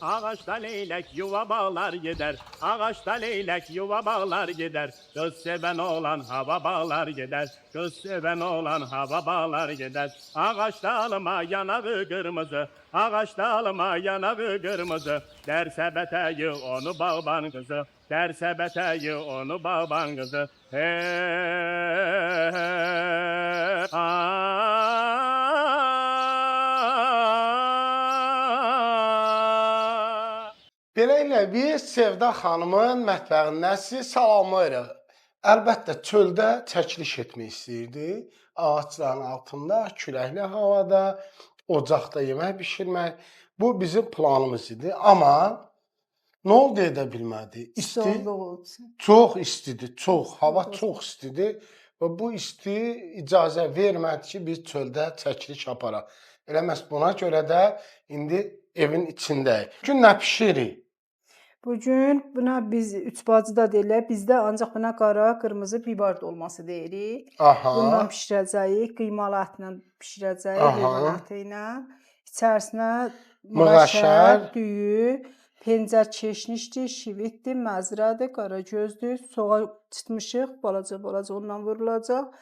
Ağaçta leylek yuva bağlar gider. Ağaçta leylek yuva bağlar gider. Kız seven oğlan hava bağlar gider. Kız seven oğlan hava bağlar gider. Ağaçta alma yanağı kırmızı. Ağaçta alma yanağı kırmızı. Derse beteyi onu bağban kızı. Derse beteyi onu bağban kızı. Beləliklə biz Sevda xanımın mətbəxindən sizi salamlayırıq. Əlbəttə çöldə çəkiliş etmək istəyirdi. Ağacların altında, küləkli havada, ocaqda yemək bişirmək. Bu bizim planımız idi. Amma nə oldu edə bilmədi? İsti, çox istidir, çox. Hava çox istidir. Və bu isti icazə vermədi ki, biz çöldə çəkiliş aparaq. Elə məhz buna görə də indi evin içindəyik. Bugün nə bişiririk? Bugün buna biz üç bacı da deyirlər. Bizdə ancaq buna qara, qırmızı bibar dolması deyirik. Aha. Bundan bişirəcəyik, qıymalı ətlə bişirəcəyik, heyvan əti ilə. İçərisinə məşər, düyü, pencər keşnişdir, şivitdir, məzrədir, qaragözdür. Soğan çıxmışıq, balaca ondan vurulacaq.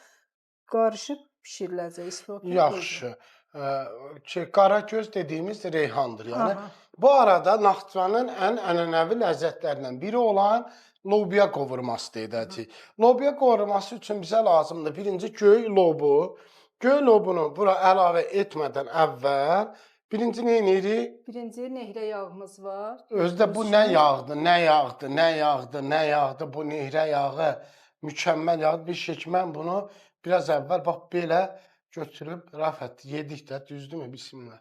Qarışıq bişiriləcək. Yaxşı. Qaragöz dediyimiz reyhandır. Yəni bu arada Naxçıvanın ən ənənəvi ləzzətlərindən biri olan lobya qovurması edəcəyik. Lobya qovurması üçün bizə lazımdır birinci göy lobu. Göy lobunu bura əlavə etmədən əvvəl birinci nə edirik? Birinci nehrə yağımız var. Özdə bu nə yağdır, nə yağdır, nə yağdır, nə yağdır bu nehrə yağı. Mükəmməl yağdır. Bir şey ki, mən bunu biraz əvvəl bax belə götürüb rəf etdi. Yedik də, düzdürmü? Bismillah.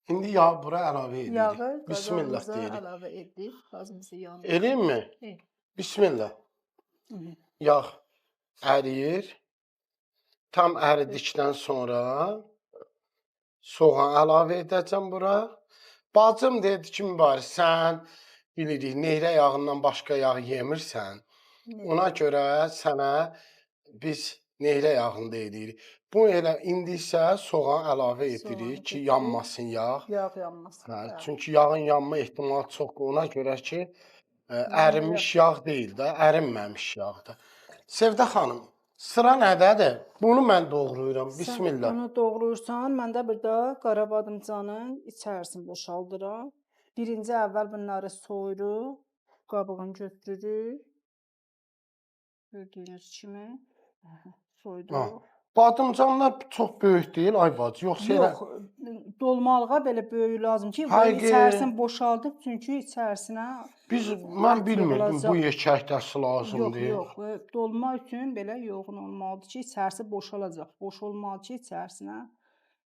İndi yağı bura əlavə edirik. Yağı Bismillah qazanımıza deyirik. əlavə edirik. Qazımızı yanır. Eləyim mi? Bismillah. Yağ əriyir. Tam əridikdən sonra soğan əlavə edəcəm bura. Bacım dedi ki, mübarək, sən bilirik, nehrə yağından başqa yağ yemirsən. Ona görə sənə biz nehrə yağında edirik. Bu elə indi isə soğan əlavə edirik ki, yanmasın yağ. Yağ yanmasın. Çünki yağın yanma ehtimalı çoxdur. Ona görə ki, ərinmiş yağ deyil də, ərinməmiş yağdır. Sevda xanım, sıra nədədir? Bunu mən doğrayıram. Bismillah. Sən bunu doğrayırsan, mən də burada qara badımcanın içərisini boşaldıram. Birinci əvvəl bunları soyuruq, qabığını götürürük. Gördüyünüz kimi soyduruq. Badımcanlar çox böyük deyil, ay bacı, yoxsa elə? Yox, dolmalığa belə böyük lazım ki, içərisini boşaldıb, çünki içərisinə Mən bilmirdim bu yekəkdəsi lazımdır. Yox, dolma üçün belə yoğun olmalıdır ki, içərisi boşalacaq. Boş olmalı ki, içərisinə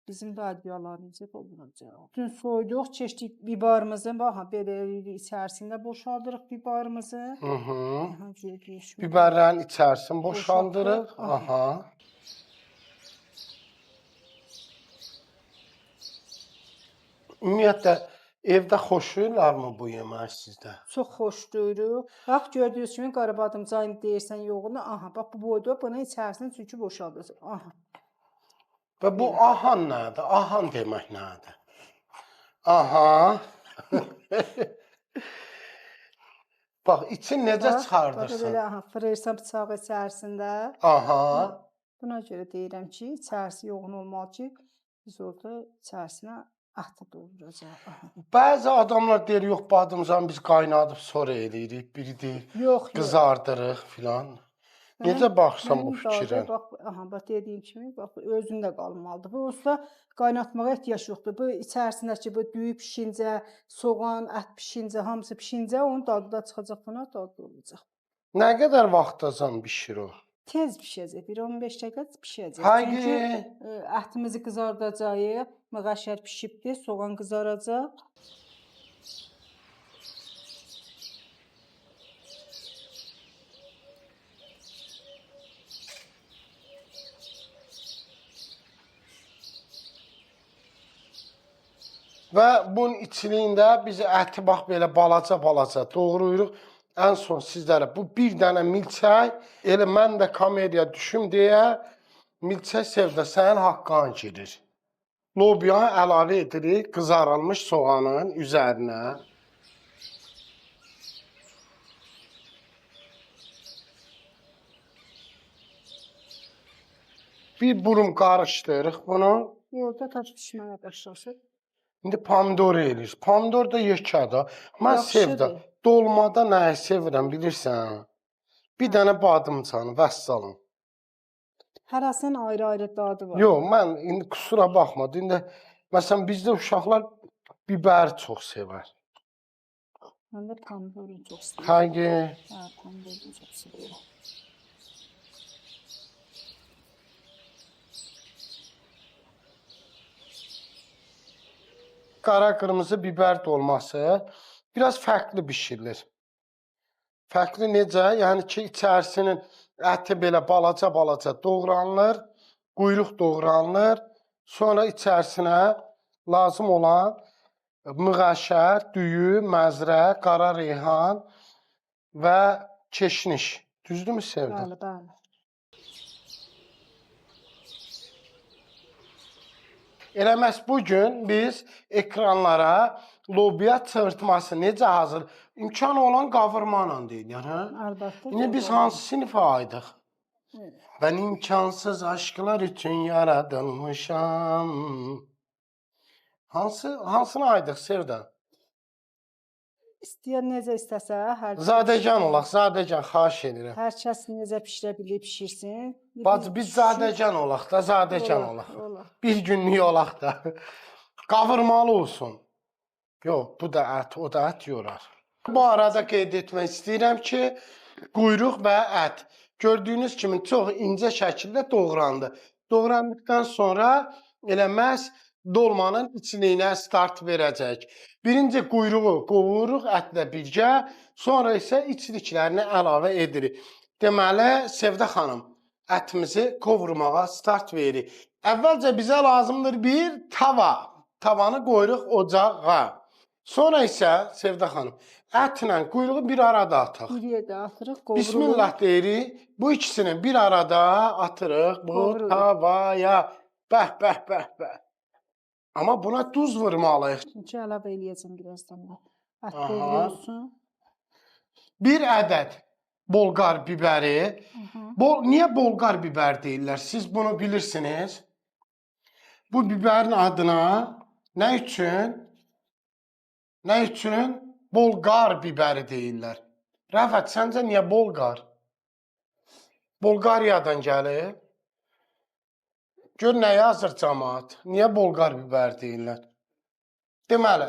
bizim bədyalarımızı dolduracaq. Bütün soyduq, keçdik bibarımızı, bax, belə içərisində boşaldırıq bibarımızı. Biberlərin içərisini boşaldırıq. Aha. Ümumiyyətlə, evdə xoşlayırlarmı bu yeməyi sizdə? Çox xoşlayırıq. Bax, gördüyünüz kimi qara badımcanı deyirsən yoğunu. Aha, bax, bu boyda bunun içərisini çünki boşaldırıq. Aha. Və bu ahan nədir? Ahan demək nədir? Aha. Bax, için necə çıxardırsan? Bax, belə, aha, fırırsan bıçağı içərisində. Aha. Buna görə deyirəm ki, içərisi yoğun olmalı ki, biz orada içərisinə ətə dolduracaq. Bəzi adamlar deyir, yox, badımcanı biz qaynadıb sonra eləyirik, biri deyir, qızardırıq filan. Necə baxsan bu fikrə? Bax, dediyim kimi, bax, özündə qalmalıdır. Bu olsa qaynatmağa ehtiyac yoxdur. Bu içərisindəki bu düyü pişincə, soğan, ət pişincə, hamısı pişincə, onun dadı da çıxacaq, buna dadı olacaq. Nə qədər vaxtacan bişir o? Tez bişəcək, bir 15 dəqiqə bişəcək. Çünki ətimizi qızardacağıq, məğəşər pişibdir, soğan qızaracaq. Və bunun içiliyində biz əti bax belə balaca doğrayırıq. Ən son sizlərə bu bir dənə milçək, elə mən də komediya düşüm deyə milçək Sevda sənin haqqın girir. Lobiyanı əlavə edirik qızarılmış soğanın üzərinə. Bir burum qarışdırırıq bunu. Orada taş pişməyə başlasın. İndi pomidor eləyirik. Pomidor da yekədir. Mən Yaxşıdır. sevdim. Dolmada nəyi sevirəm bilirsən? Bir dənə badımcanı, vəssalam. Hərəsinin ayrı-ayrı dadı var. Yox, mən indi kusura baxma. İndi məsələn bizdə uşaqlar bibər çox sevər. Mən də pomidoru çox istəyirəm. Həqiqi. Hə, pomidoru çox istəyirəm. Qara qırmızı bibər dolması biraz fərqli bişirilir. Fərqli necə? Yəni ki, içərisinin əti belə balaca-balaca doğranılır, quyruq doğranılır, sonra içərisinə lazım olan müğəşər, düyü, məzrə, qara reyhan və keşniş. Düzdürmü Sevda? Bəli, bəli. Elə məhz bugün biz ekranlara lobiya çığırtması necə hazır? İmkanı olan qavurmanla deyilir, hə? Əlbəttə. İndi biz hansı sinifə aidıq? Mən imkansız aşklar üçün yaradılmışam. Hansına aidıq Sevda? İstəyən necə istəsə, hər Zadəgan olaq, zadəgan, xahiş edirəm. hər kəs necə bişirə bilir, bişirsin. Bacı, biz zadəgan olaq da, zadəgan olaq. Olar. Bir günlük olaq da. Qavurmalı olsun. Yox, bu da ət, o da ət yorar. Bu arada qeyd etmək istəyirəm ki, quyruq və ət gördüyünüz kimi çox incə şəkildə doğrandı. Doğrandıqdan sonra elə məhz dolmanın içliyinə start verəcək. Birinci quyruğu qovururuq ətlə birgə, sonra isə içliklərini əlavə edirik. Deməli, Sevda xanım, ətimizi qovurmağa start veririk. Əvvəlcə bizə lazımdır bir tava. Tavanı qoyuruq ocağa. Sonra isə Sevda xanım, ətlə quyruğu bir arada ataq. Bir yerdə atırıq, qovururuq. Bismillah deyirik. Bu ikisini bir arada atırıq bu Qovururuq. tavaya. Bəh, bəh, bəh, bəh. Amma buna duz vurmalıyıq. Çünki əlavə eləyəcəm birazdan da. Ət Aha. qovrulsun. Bir ədəd bolqar bibəri. Niyə bolqar bibər deyirlər? Siz bunu bilirsiniz. Bu bibərin adına nə üçün bolqar bibəri deyirlər? Rəfət, səncə niyə bolqar? Bolqariyadan gəlir. Gör nə yazır cəmaət. Niyə bolqar bibər deyirlər? Deməli,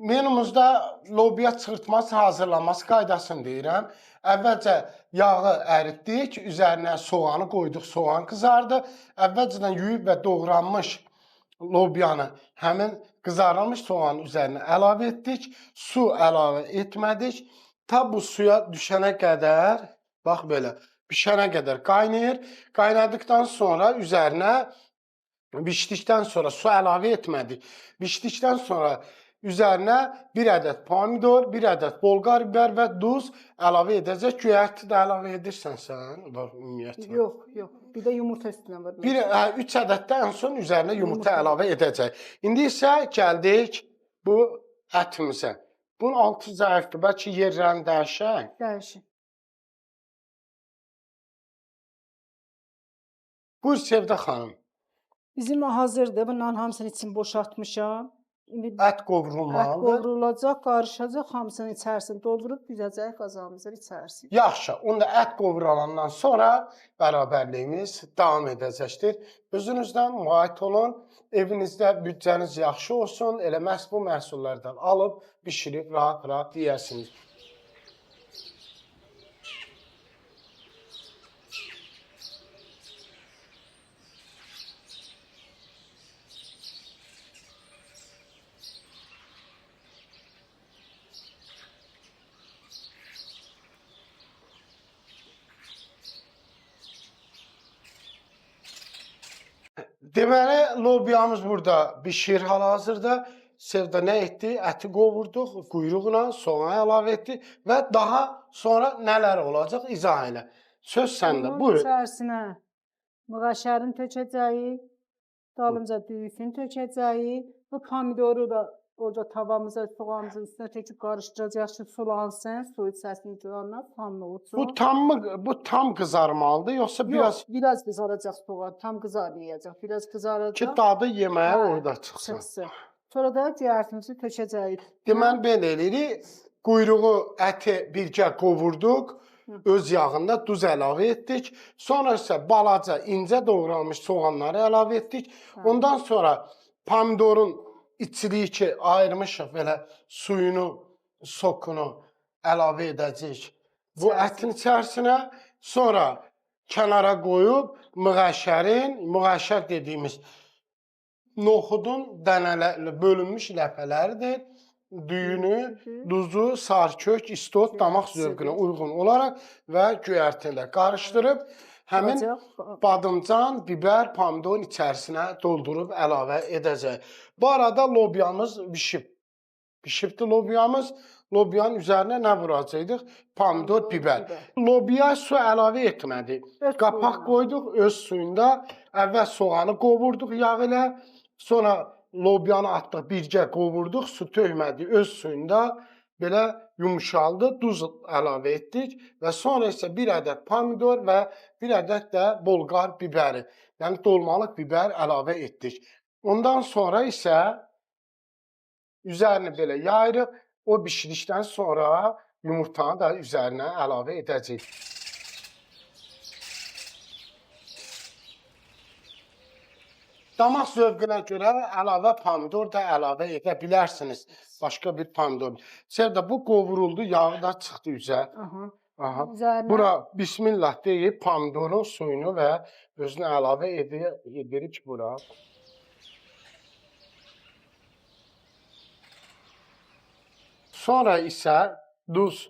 menümüzdə lobiya çığırtması hazırlanması qaydasını deyirəm. Əvvəlcə yağı əritdik, üzərinə soğanı qoyduq, soğan qızardı. Əvvəlcədən yuyub və doğranmış lobiyanı həmin qızarılmış soğanın üzərinə əlavə etdik. Su əlavə etmədik. Ta bu suya düşənə qədər, bax belə, bişənə qədər qaynayır. Qaynadıqdan sonra üzərinə bişdikdən sonra su əlavə etmədik. Bişdikdən sonra üzərinə bir ədəd pomidor, bir ədəd bolqar bibər və duz əlavə edəcək. Güya əti də əlavə edirsən sən. Ümumiyyətlə. Yox, yox. Bir də yumurta üstünə var. 3 ədəd də ən son üzərinə yumurta əlavə edəcək. İndi isə gəldik bu ətimizə. Bunun altı zəifdir. Bəlkə yerlərini dəyişək. Dəyişin. Buyur Sevda xanım. Bizim hazırdır. Bunların hamısını için boşaltmışam. İndi Ət ət qovrulmalıdır. qovrulacaq, qarışacaq, hamısını içərisini doldurub düzəcək qazanımızın içərisini. Yaxşı, onda ət qovrulandan sonra bərabərliyimiz davam edəcəkdir. Özünüzdən müayət olun. Evinizdə büdcəniz yaxşı olsun. Elə məhz bu məhsullardan alıb, bişirib rahat-rahat yeyəsiniz. Deməli, lobiyamız burada bişir hal-hazırda. Sevda nə etdi? Əti qovurduq, quyruqla soğan əlavə etdi və daha sonra nələr olacaq? İzah elə. Söz səndə. Bunun Buyur. içərisinə müğəşərin tökəcəyik. Dalımıza düyüsünü tökəcəyik. Bu pomidoru da orada tavamıza, soğanımızın üstünə töküb qarışdıracağıq ki, sulansın. Su içərisində duranlar tamam olsun. Bu tam qızarmalıdır, yoxsa Yox, biraz qızaracaq soğan, tam qızarmayacaq. Biraz ki qızaracaq. dadı yeməyə Hə, orada çıxsın. Çıxsın. Sonra da ciyərtimizi tökəcəyik. Deməli belə eləyirik. Quyruğu, əti birgə qovurduq. Öz yağında duz əlavə etdik. Sonra isə balaca, incə doğranmış soğanları əlavə etdik. Ondan sonra pomidorun içiliyi ki, ayırmışıq belə suyunu, sokunu əlavə edəcəyik bu ətin içərisinə. Sonra kənara qoyub müğəşşər dediyimiz noxudun dənələrlə bölünmüş ləpələridir. Düyünü, duzu, sarkök, istot damaq zövqünə uyğun olaraq və göyərti ilə qarışdırıb həmin badımcan, bibər, pomidorun içərisinə doldurub əlavə edəcək. Bu arada lobyamız bişib. Bişibdir lobyamız. Lobyanın üzərinə nə vuracaqdıq? Pomidor, bibər. Lobya su əlavə etmədik. Qapaq qoyduq öz suyunda. Əvvəl soğanı qovurduq yağ ilə. Sonra lobyanı atdıq, birgə qovurduq, su tökmədik öz suyunda. Belə yumuşaldı, duz əlavə etdik və sonra isə bir ədəd pomidor və bir ədəd də bolqar bibəri, yəni dolmalıq bibər əlavə etdik. Ondan sonra isə üzərini belə yayırıq. O bişirdikdən sonra yumurtanı da üzərinə əlavə edəcəyik. Damaq zövqünə görə əlavə pomidor da əlavə edə bilərsiniz. Başqa bir pomidor. Sevda bu qovuruldu, yağı da çıxdı üzə. Bura bismillah deyib pomidorun suyunu və özünə əlavə edirik bura. Sonra isə duz,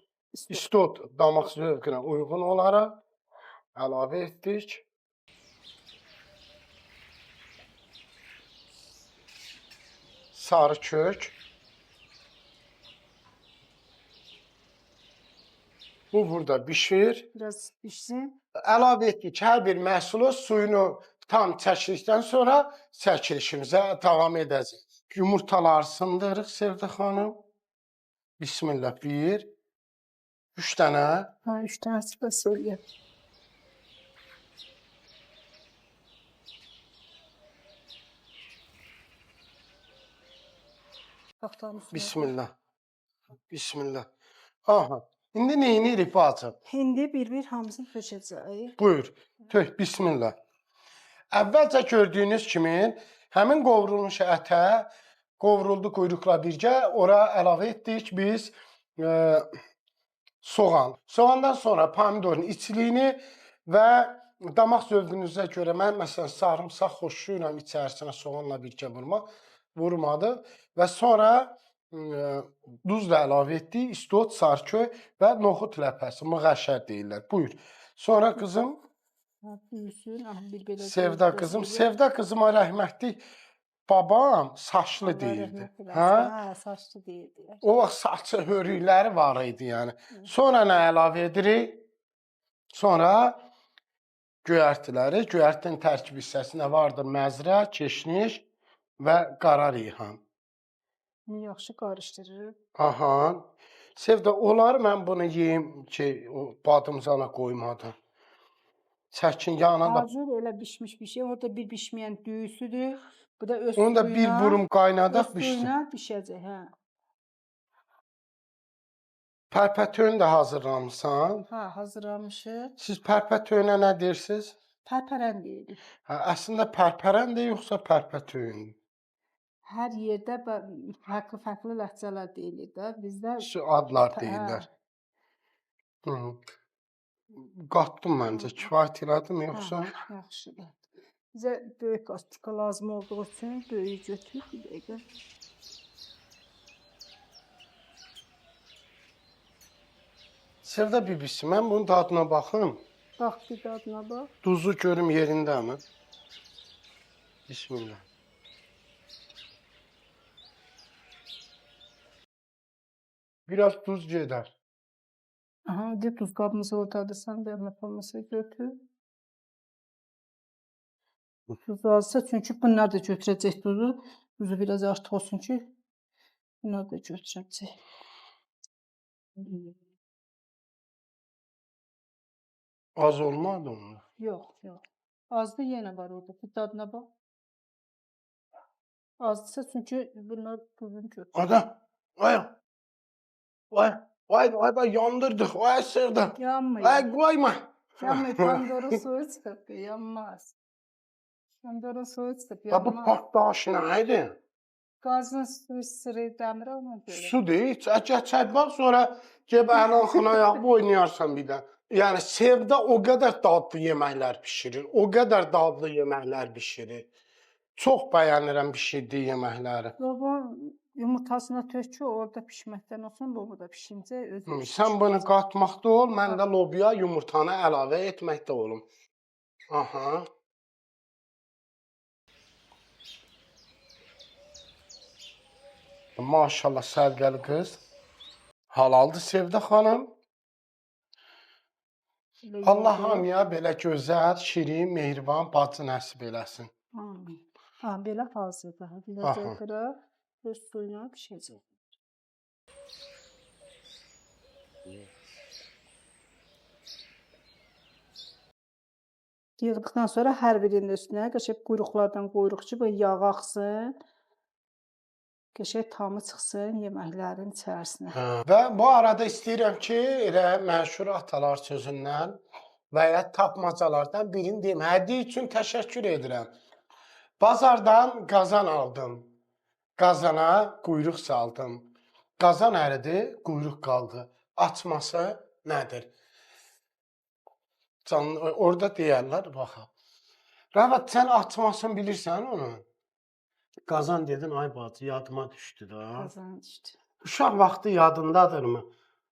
istot damaq zövqünə uyğun olaraq əlavə etdik. Sarı kök. Bu burada bişir. Biraz bişsin. Əlavə etdik hər bir məhsulu suyunu tam çəkdikdən sonra çəkilişimizə davam edəcək. Yumurtaları sındırırıq Sevda xanım. Bismillah, 1, 3 dənə. 3 dənəsi fasolya. Bismillah. Bismillah. Aha. İndi nə edirik bacım? İndi bir-bir hamısını tökəcəyik. Buyur. Tök, bismillah. Əvvəlcə gördüyünüz kimi həmin qovrulmuş ətə qovruldu quyruqla birgə, ora əlavə etdik biz soğan. Soğandan sonra pomidorun içliyini və damaq zövqünüzə görə mən məsələn sarımsaq xoşlayıram içərisinə soğanla birgə vurmadım və sonra duz da əlavə etdik, istot, sarkök və noxud ləpəsi, müğəşşər deyirlər. Buyur. Sonra qızım Sevda qızım, Sevda qızıma rəhmətlik babam saçlı deyirdi. Hə, saçlı deyirdi. O vaxt saçı hörükləri var idi yəni. Sonra nə əlavə edirik? Sonra göyərtiləri, göyərtinin tərkib hissəsində vardır məzrə, keşniş və qara reyhan. Yaxşı qarışdırırıq. Aha. Sevda, olar mən bunu yeyim ki, badımcana qoymadım. Çəkin yanına da. Hazır elə bişmiş bir şey. Orada bir bişməyən düyüsüdür. Bu da öz Onu da bir burum qaynadaq bişsin. Suyuna bişəcək, hə. Pərpətöyün də hazırlamısan? Hə, hazırlamışıq. Siz pərpətöyünə nə deyirsiniz? Pərpərən deyirik. Hə, əslində pərpərəndir yoxsa pərpətöyün? Hər yerdə fərqli ləhcələr deyilir də. Bizdə Şu adlar deyirlər. Qatdım məncə, kifayət elədim yoxsa? Yaxşıdır. Bizə böyük qastika lazım olduğu üçün böyük götürüb bir dəqiqə. Sevda bibisi, mən bunun dadına baxım. Bax, bir dadına bax. Duzu görüm yerindəmi? Bismillah. Biraz duz gedər. Aha, de tuz qabımız oradadır. Sən də yapılması götür. Duz azsa, çünki bunlar da götürəcək duzu. Duzu biraz artıq olsun ki, bunlar da götürəcək. Az olmadı mı? Yox, yox. Azdır yenə var orada. Bir dadına bax. Azdırsa, çünki bunlar duzunu götürür. Ada. Vay. Vay. Vay yandırdık. Vay Sevda. Yanmır. Vay koyma. Yanmır. Pandorun suyu çıxıb, yanmaz. Pandorun suyu çıxıb, Ya bu yanmaz. partlayış neydi? Qazın suyu sırrı dəmir ona görə. Su değil. Çək bak sonra gebəni axına yağıb oynayarsan bir də. Yəni Sevda o qədər dadlı yeməklər bişirir. O qədər dadlı yeməklər bişirir. Çox bəyənirəm bişirdiyi yeməkləri. Baba yumurtasına tök ki, orada pişməkdən olsun, lobu da pişincə özü. Sən bunu qatmaqda ol, mən də lobiya yumurtanı əlavə etməkdə olum. Aha. Maşallah sərgəli qız. Halaldır Sevda xanım. Allah hamıya belə gözəl, şirin, mehriban bacı nəsib eləsin. Ha, belə hazırdır. Biləcək qıraq, öz suyuna pişəcək. Yığdıqdan sonra hər birinin üstünə qəşəng quyruqlardan quyruq ki, bu yağ axsın. Qəşəng tamı çıxsın yeməklərin içərisinə. Və bu arada istəyirəm ki, elə məşhur atalar sözündən və ya tapmacalardan birini deyim. Hədiyyə üçün təşəkkür edirəm. Bazardan qazan aldım. Qazana quyruq saldım. Qazan əridi, quyruq qaldı. Açması nədir? Orada deyərlər, baxa. Rəvat, sən açmasını bilirsən onu? Qazan dedin, ay bacı, yadıma düşdü da. Qazan düşdü. Uşaq vaxtı yadındadırmı?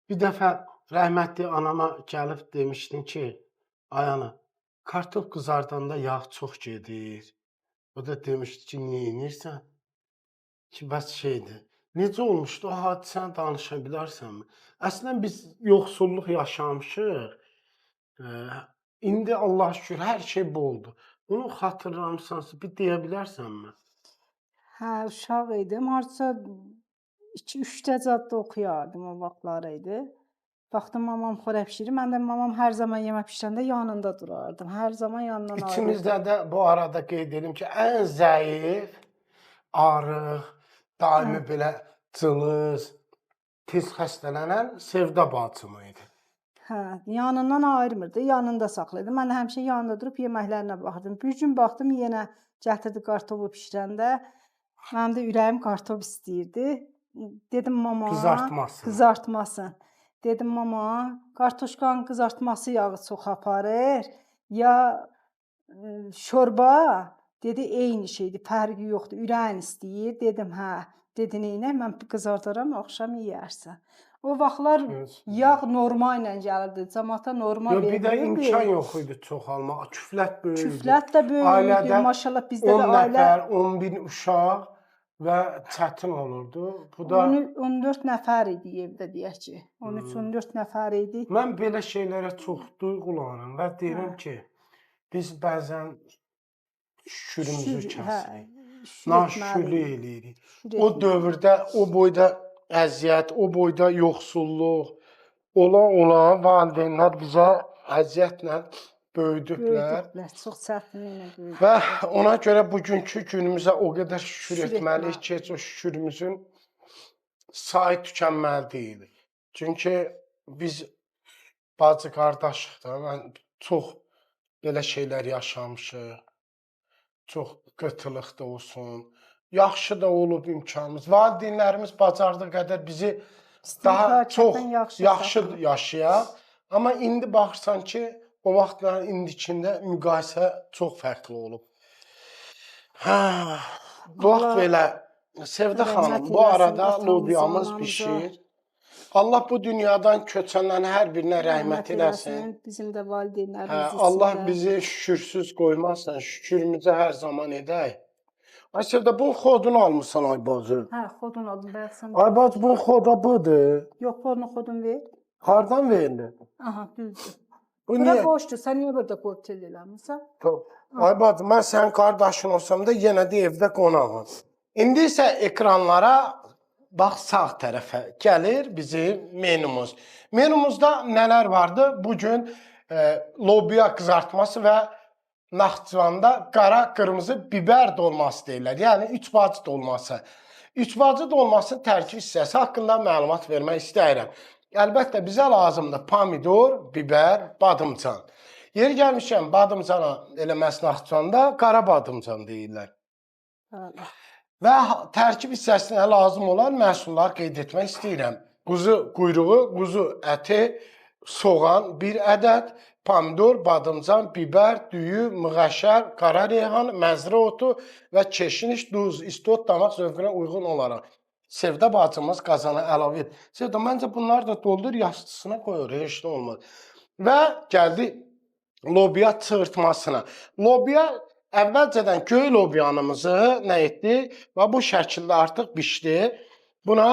Bir dəfə rəhmətli anama gəlib demişdin ki, ay ana, kartof qızardanda yağ çox gedir. O da demişdi ki, niyə inirsən? Ki, bəs şeydir. Necə olmuşdu? O hadisəni danışa bilərsənmi? Əslən biz yoxsulluq yaşamışıq. İndi Allah şükür hər şey boldu. Bunu xatırlamısansa bir deyə bilərsənmi? Hə, uşaq idim. Harca 2-3 cadda oxuyardım o vaxtlar idi. Baxdım mamam xörək bişirir. Mən də mamam hər zaman yemək bişirəndə yanında durardım. Hər zaman yanından ayrılırdım. İçimizdə də bu arada qeyd edim ki, ən zəif, arıq, daimi belə cılız, tez xəstələnən Sevda bacım idi. Hə, yanından ayırmırdı, yanında saxlayırdı. Mən də həmişə yanında durub yeməklərinə baxırdım. Bir gün baxdım yenə gətirdi kartofu bişirəndə, mənim də ürəyim kartof istəyirdi. Dedim mama, qızartmasın. Dedim mama, kartoşkanın qızartması yağı çox aparır, ya şorba? Dedi eyni şeydir, fərqi yoxdur. Ürəyin istəyir. Dedim hə. Dedi neynə? Mən qızardaram, axşam yeyərsən. O vaxtlar yağ norma ilə gəlirdi. Cəmaata norma verilirdi. Bir də imkan yox idi çoxalmaq. Küflət böyüdü. Küflət də böyüdü. Maşallah bizdə də 10 ailə nəfər, 11 uşaq və çətin olurdu. Bu da 14 nəfər idi evdə deyək ki. 13-14 nəfər idi. Mən belə şeylərə çox duyğulanıram və deyirəm ki, biz bəzən şükürümüzü kəsirik. Naşükürlük eləyirik. O dövrdə, o boyda əziyyət, o boyda yoxsulluq ola valideynlər bizə əziyyətlə böyüdüblər. Çox çətinliklə böyüdüblər. Və ona görə bugünkü günümüzə o qədər şükür etməliyik ki, o şükürümüzün sayı tükənməli deyil. Çünki biz bacı qardaşıq da, mən çox belə şeylər yaşamışıq. Çox qıtlıq da olsun. Yaxşı da olub imkanımız. Valideynlərimiz bacardığı qədər bizi daha çox yaxşı yaşayaq. Amma indi baxırsan ki, o vaxtların indikində müqayisə çox fərqli olub. Bax belə, Sevda xanım, bu arada lobiyamız bişir. Allah bu dünyadan köçənlərin hər birinə rəhmət eləsin. Bizim də valideynlərimiz. Allah bizi şükürsüz qoymasın, şükürümüzü hər zaman edək. Ay Sevda, bunun xodunu almışsan ay bacı. Hə, xodun aldım, bəxsən. Ay bacı, bunun xoda budur. Yox, bunun xodun ver. Hardan verilir? Aha, düzdür. Bu Bura niyə? boşdur. Sən niyə burada qotel eləmirsən? Ay bacım, mən sənin qardaşın olsam da yenə də evdə qonağam. İndi isə ekranlara bax sağ tərəfə gəlir bizim menumuz. Menumuzda nələr vardı? Bu gün lobiya qızartması və Naxçıvanda qara qırmızı biber dolması deyirlər. Yəni 3 bacı dolması. 3 bacı dolmasının tərkib hissəsi haqqında məlumat vermək istəyirəm. Əlbəttə bizə lazımdır pomidor, biber, badımcan. Yeri gəlmişkən badımcana elə məhz Naxçıvanda qara badımcan deyirlər. Bəli. Və tərkib hissəsinə lazım olan məhsullar qeyd etmək istəyirəm. Quzu quyruğu, quzu əti, soğan 1 ədəd, pomidor, badımcan, biber, düyü, mığəşər, qara reyhan, məzrə otu və keşniş, duz, istot damaq zövqünə uyğun olaraq. Sevda bacımız qazana əlavə et. Sevda, məncə bunları da doldur, yastısına qoyur, heç nə olmaz. Və gəldi lobiya çığırtmasına. Lobiya əvvəlcədən göy lobiyanımızı nə etdik? Və bu şəkildə artıq bişdi. Buna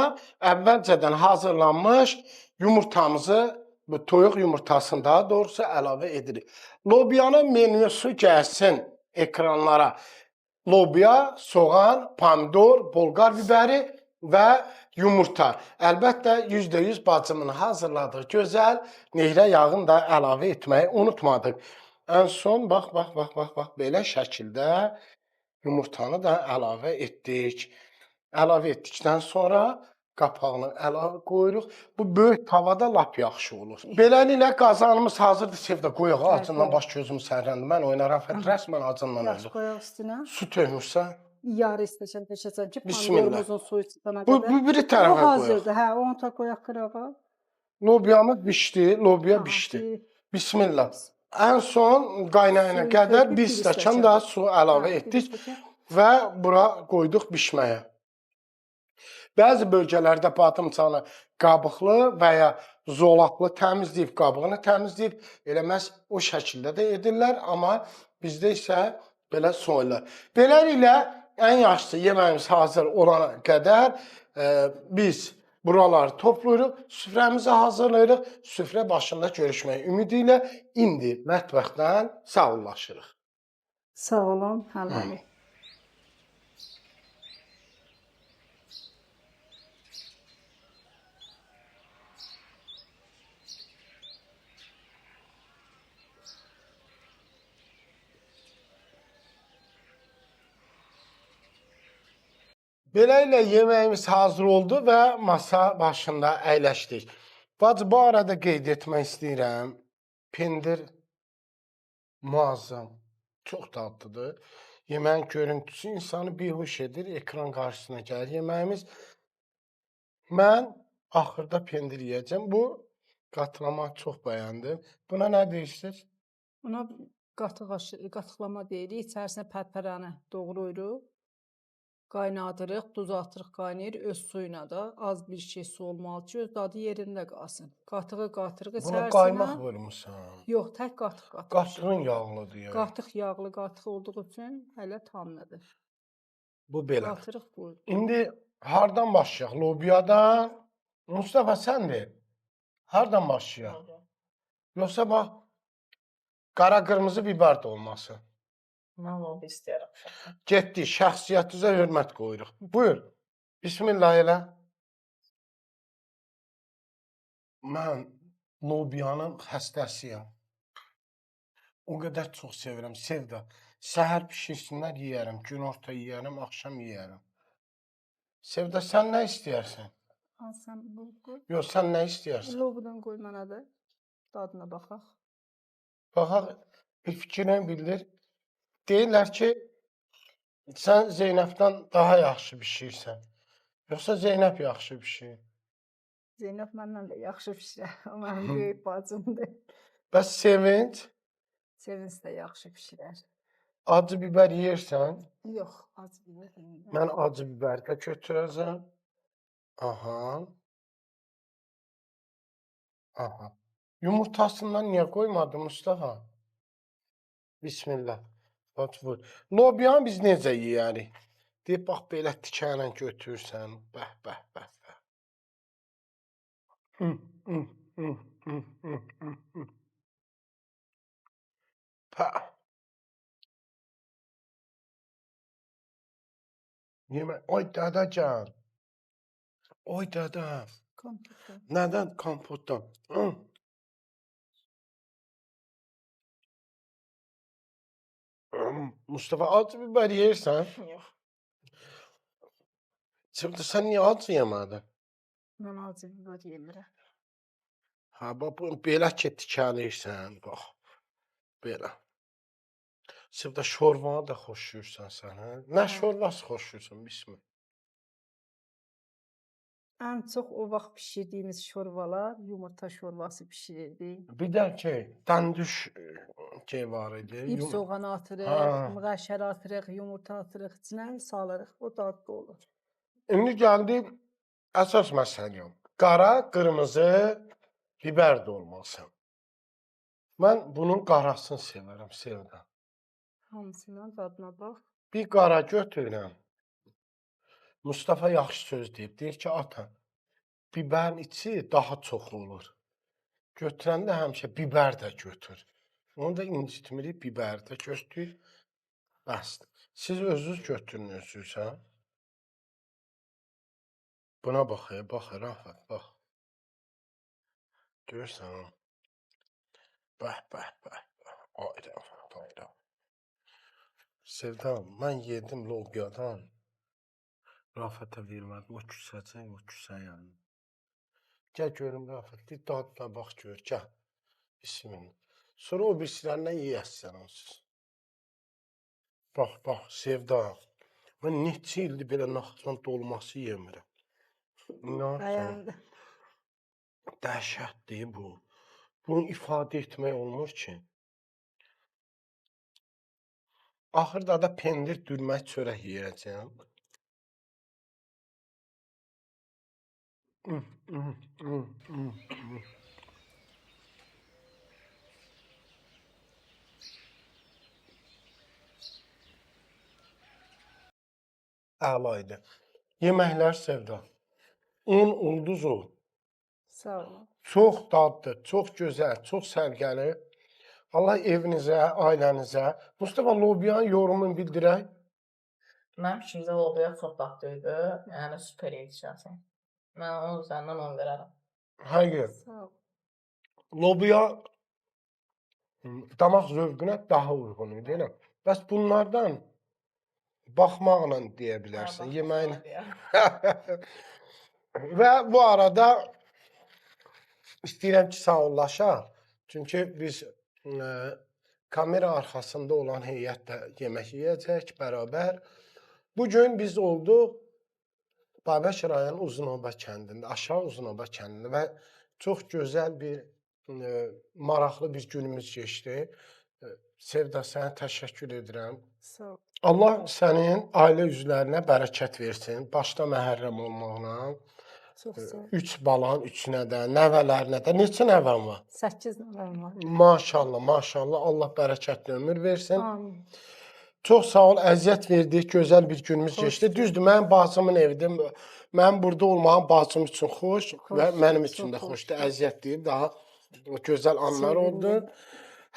əvvəlcədən hazırlanmış yumurtamızı, bu toyuq yumurtasını daha doğrusu əlavə edirik. Lobiyanın menüsü gəlsin ekranlara. Lobiya, soğan, pomidor, bolqar biberi və yumurta. Əlbəttə %100 bacımın hazırladığı gözəl nehrə yağını da əlavə etməyi unutmadıq. Ən son bax belə şəkildə yumurtanı da əlavə etdik. Əlavə etdikdən sonra qapağını əlavə qoyuruq. Bu böyük tavada lap yaxşı olur. Beləliklə qazanımız hazırdır. Sevda qoyaq acından baş gözüm sərləndi. Mən oynaram rəsmən acından Yaxşı oldu. qoyaq üstünə. Su tökmürsən? Yarı istəsən təşəsən ki, Bismillah. pomidorumuzun suyu çıxana Bu qədər. biri O tərəfə qoyaq. hazırdır. Hə, onu da qoyaq qırağa. Lobiyamız bişdi, lobiya Aha, bişdi. ki, Bismillah. Ən son qaynayana Suyu qədər töküb 1 bir stəkan stəkan. da su əlavə hə, etdik bir stəkan. və bura qoyduq bişməyə. Bəzi bölgələrdə badımcanı qabıqlı və ya zolaqlı təmizləyib, qabığını təmizləyib, elə məhz o şəkildə də edirlər, amma bizdə isə belə soyulur. Beləliklə, ən yaxşısı yeməyimiz hazır olana qədər biz buraları toplayırıq, süfrəmizi hazırlayırıq, süfrə başında görüşmək ümidi ilə indi mətbəxdən sağollaşırıq. Sağ olun, hələlik. Beləliklə yeməyimiz hazır oldu və masa başında əyləşdik. Bacı, bu arada qeyd etmək istəyirəm. Pendir muazzam, çox dadlıdır. Yeməyin görüntüsü insanı bihuş edir, ekran qarşısına gəlir. Yeməyimiz, mən axırda pendir yeyəcəm. Bu qatlama çox bəyəndim. Buna nə deyirsiniz? Buna qatıqlama deyirik. İçərisinə pərpərəni doğrayırıq. Qaynadırıq, duz atırıq, qaynayır öz suyuna da. Az bir şey su olmalı ki, öz dadı yerində qalsın. Qatığı qatırıq Buna içərisinə. qaymaq vurmusan. Yox, tək qatıq qatırıq. Qatığın yağlıdır yəni. Qatıq yağlı qatıq olduğu üçün hələ tamlıdır. Bu belə. Qatırıq bu. İndi hardan başlayaq? Lobiyadan. Mustafa sən de. Hardan başlayaq? Yoxsa bax qara qırmızı biber dolması. Mən onu istəyirəm. Getdik, şəxsiyyətinizə hörmət qoyuruq. Buyur. Bismillah elə. Mən lobiyanın xəstəsiyəm. O qədər çox sevirəm, Sevda. Səhər bişirsinlər yeyərəm, günorta yeyərəm, axşam yeyərəm. Sevda, sən nə istəyərsən? Al sən bu qoy. Yox, sən nə istəyərsən? Lobudan qoy mənə də. Dadına baxaq. Baxaq, bir fikrini bildir. Deyirlər ki, sən Zeynəbdən daha yaxşı bişirsən. Yoxsa Zeynəb yaxşı bişirir? Zeynəb məndən də yaxşı bişirər. O mənim böyük bacımdır. Bəs Sevinç, Sevinç də yaxşı bişirər. acı biber yeyirsən? Yox, acı biber yemirəm. Mən acı biber də götürəcəm. Aha. Aha. Yumurtasından niyə qoymadın Mustafa? Bismillah. Bax vur. Lobiyanı biz necə yeyərik? Deyib, bax belə tikənlə götürürsən. Bəh, bəh, bəh, bəh. Ha. Yemək. Oy dadacan. Oy dada. Kompüter. Nədən kompotdan? Hı. Mustafa acı biber yersən? Yox. Şimdi sən niyə acı yemədin? Mən acı biber yemirəm. Ha, bax bu belə ki tikəlirsən, bax. Belə. Şimdi şorvanı da xoşlayırsan sən, hə? Nə Hə. şorvası xoşlayırsan, bismillah. Ən çox o vaxt bişirdiyimiz şorvalar, yumurta şorvası bişirirdik. Bir də ki, dəndüş şey var idi. İp soğanı atırıq, Ha. müqəşşər atırıq, yumurta atırıq, içinə salırıq. O dadlı olur. İndi gəldi əsas məsələyə. Qara, qırmızı biber dolması. Mən bunun qarasını sevirəm, sevdim. Hamısının dadına bax. Bir qara götürürəm. Mustafa yaxşı söz deyib. Deyir ki, ata, bibərin içi daha çox olur. Götürəndə həmişə biber də götür. Onu da incitmirik, biber də götür. Bəsdir. Siz özünüz götürmürsünüz, hə? Buna bax, bax, Rafat, bax. Görürsən, ha? Bəh, bəh, bəh, bəh. Ayda, ayda. Sevdam, mən yedim lobyadan. Rafat'a vermədim, o küsəcək, o küsəyən. Gəl görüm Rafat, bir dadına bax gör, gəl. Bismillah. Sonra o birisilərindən yiyəsən onsuz. Bax, bax, Sevdam. Mən neçə ildir belə naxçıvan dolması yemirəm. İnanırsan, Bəyəndi. dəhşətdir bu. Bunu ifadə etmək olmur ki. Axırda da pendir dürmək çörək yeyəcəm. Əlaydı. Yeməklər Sevda. Un, ulduz ol. Sağ olun. Çox dadlı, çox gözəl, çox sərgəli. Allah evinizə, ailənizə. Mustafa lobiyanın yorumunu bildirək. Mənim fikrimcə lobiya çox dadlı idi. Yəni super idi şəxsən. Mən onun üzərindən 10 verərəm. Həqiqət. Sağ ol. Lobiya damaq zövqünə daha uyğun idi. Elə. Bəs bunlardan baxmaqla deyə bilərsən. Yeməyin. Və bu arada istəyirəm ki, sağollaşaq. Çünki biz kamera arxasında olan heyətlə yemək yeyəcək bərabər. Bugün biz olduq Babək rayon Uzunobə kəndində, aşağı Uzunobə kəndində və çox gözəl bir, maraqlı bir günümüz keçdi. Sevda, sənə təşəkkür edirəm. Sağ ol. Allah sənin ailə üzvlərinə bərəkət versin, başda məhərrəm olmaqla. Çox sağ ol. 3 balan, 3-ünə də, nəvələrinə də. Neçə nəvən var? 8 nəfər var. Maşallah, maşallah. Allah bərəkətli ömür versin. Amin. Çox sağ ol, əziyyət verdik, gözəl bir günümüz Xoş keçdi. gəldin. Düzdür, mənim bacımın evidir. Mənim burada olmağım bacım üçün xoş və mənim üçün çox də xoşdur. xoşdur. Əziyyət deyil, daha gözəl anlar oldu. Sevindim.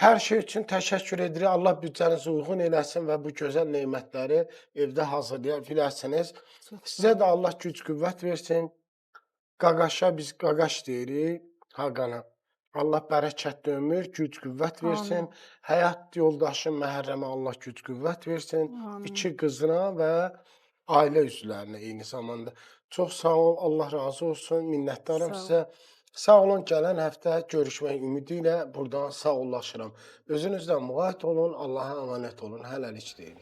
Hər şey üçün təşəkkür edirik. Allah büdcənizi uyğun eləsin və bu gözəl nemətləri evdə hazırlaya biləsiniz. Sizə də Allah güc qüvvət versin. Qaqaşa biz qaqaş deyirik, Haqana. Allah bərəkətli ömür, güc qüvvət versin. Həyat yoldaşı Məhərrəmə Allah güc qüvvət versin. Amin. 2 qızına və ailə üzvlərinə eyni zamanda. Çox sağ ol, Allah razı olsun. Minnətdaram Sağ ol. sizə. Sağ olun, gələn həftə görüşmək ümidi ilə buradan sağollaşıram. Özünüzdən müğayət olun, Allaha əmanət olun. Hələlik deyin.